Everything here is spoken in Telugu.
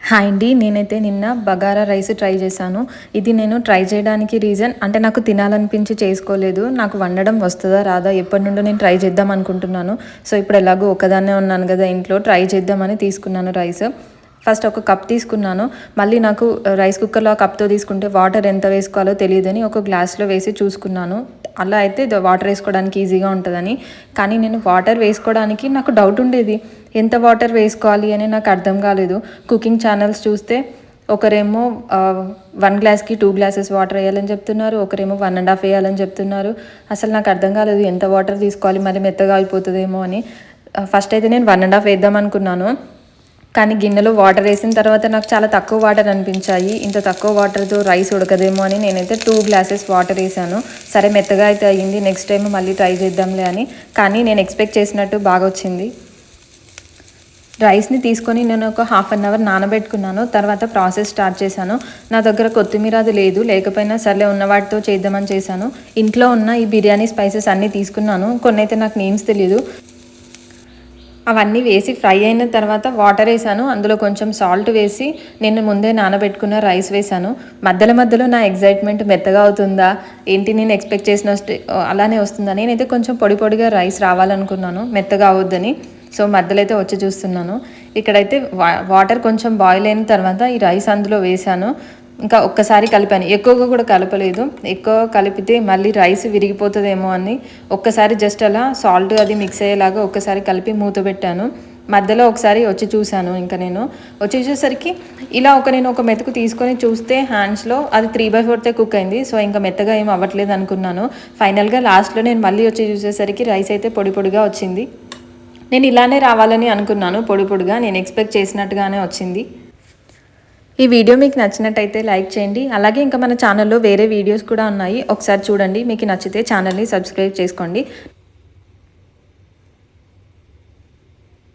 హాయ్ అండి. నేనైతే నిన్న బగారా రైస్ ట్రై చేశాను. ఇది నేను ట్రై చేయడానికి రీజన్ అంటే నాకు తినాలనిపించి చేసుకోలేదు. నాకు వండడం వస్తదా రాదా ఎప్పటినుండో నేను ట్రై చేద్దాం అనుకుంటున్నాను. సో ఇప్పుడు ఎలాగో ఒక్కదాన్నే ఉన్నాను కదా ఇంట్లో, ట్రై చేద్దామని తీసుకున్నాను రైస్. ఫస్ట్ ఒక కప్ తీసుకున్నాను. మళ్ళీ నాకు రైస్ కుక్కర్లో ఆ కప్తో తీసుకుంటే వాటర్ ఎంత వేసుకోవాలో తెలియదని ఒక గ్లాస్లో వేసి చూసుకున్నాను. అలా అయితే వాటర్ వేసుకోవడానికి ఈజీగా ఉంటుందని. కానీ నేను వాటర్ వేసుకోవడానికి నాకు డౌట్ ఉండేది, ఎంత వాటర్ వేసుకోవాలి అని నాకు అర్థం కాలేదు. కుకింగ్ ఛానల్స్ చూస్తే ఒకరేమో 1 గ్లాస్కి 2 గ్లాసెస్ వాటర్ వేయాలని చెప్తున్నారు, ఒకరేమో 1.5 వేయాలని చెప్తున్నారు. అసలు నాకు అర్థం కాలేదు ఎంత వాటర్ తీసుకోవాలి, మరి మెత్తగా అయిపోతుందేమో అని. ఫస్ట్ అయితే నేను 1.5 వేద్దాం అనుకున్నాను. కానీ గిన్నెలో వాటర్ వేసిన తర్వాత నాకు చాలా తక్కువ వాటర్ అనిపించాయి. ఇంత తక్కువ వాటర్తో రైస్ ఉడకదేమో అని నేనైతే 2 గ్లాసెస్ వాటర్ వేసాను. సరే మెత్తగా అయితే అయ్యింది, నెక్స్ట్ టైం మళ్ళీ ట్రై చేద్దాంలే అని. కానీ నేను ఎక్స్పెక్ట్ చేసినట్టు బాగా వచ్చింది. రైస్ని తీసుకొని నేను ఒక ½ అన్ అవర్ నానబెట్టుకున్నాను. తర్వాత ప్రాసెస్ స్టార్ట్ చేశాను. నా దగ్గర కొత్తిమీర అది లేదు, లేకపోయినా సర్లే ఉన్న వాటితో చేద్దామని చేశాను. ఇంట్లో ఉన్న ఈ బిర్యానీ స్పైసెస్ అన్నీ తీసుకున్నాను. కొన్ని అయితే నాకు నేమ్స్ తెలీదు. అవన్నీ వేసి ఫ్రై అయిన తర్వాత వాటర్ వేసాను. అందులో కొంచెం సాల్ట్ వేసి నేను ముందే నానబెట్టుకున్న రైస్ వేసాను. మధ్యలో మధ్యలో నా ఎగ్జైట్మెంట్ మెత్తగా అవుతుందా ఏంటి, నేను ఎక్స్పెక్ట్ చేసిన అలానే వస్తుందా. నేనైతే కొంచెం పొడి పొడిగా రైస్ రావాలనుకున్నాను, మెత్తగా అవద్దని. సో మధ్యలో అయితే వచ్చి చూస్తున్నాను. ఇక్కడైతే వాటర్ కొంచెం బాయిల్ అయిన తర్వాత ఈ రైస్ అందులో వేసాను. ఇంకా ఒక్కసారి కలిపాను, ఎక్కువగా కూడా కలపలేదు. ఎక్కువ కలిపితే మళ్ళీ రైస్ విరిగిపోతుందేమో అని ఒక్కసారి జస్ట్ అలా సాల్ట్ అది మిక్స్ అయ్యేలాగా ఒక్కసారి కలిపి మూత పెట్టాను. మధ్యలో ఒకసారి వచ్చి చూశాను. ఇంకా నేను వచ్చి చూసేసరికి ఇలా నేను ఒక మెతుకు తీసుకొని చూస్తే హ్యాండ్స్లో అది 3/4 కుక్ అయింది. సో ఇంకా మెత్తగా ఏం అవ్వట్లేదు అనుకున్నాను. ఫైనల్గా లాస్ట్లో నేను మళ్ళీ వచ్చి చూసేసరికి రైస్ అయితే పొడి పొడిగా వచ్చింది. నేను ఇలానే రావాలని అనుకున్నాను, పొడి పొడిగా. నేను ఎక్స్పెక్ట్ చేసినట్టుగానే వచ్చింది. ఈ వీడియో మీకు నచ్చినట్టయితే లైక్ చేయండి. అలాగే ఇంకా మన ఛానల్లో వేరే వీడియోస్ కూడా ఉన్నాయి, ఒకసారి చూడండి. మీకు నచ్చితే ఛానల్ని సబ్స్క్రైబ్ చేసుకోండి.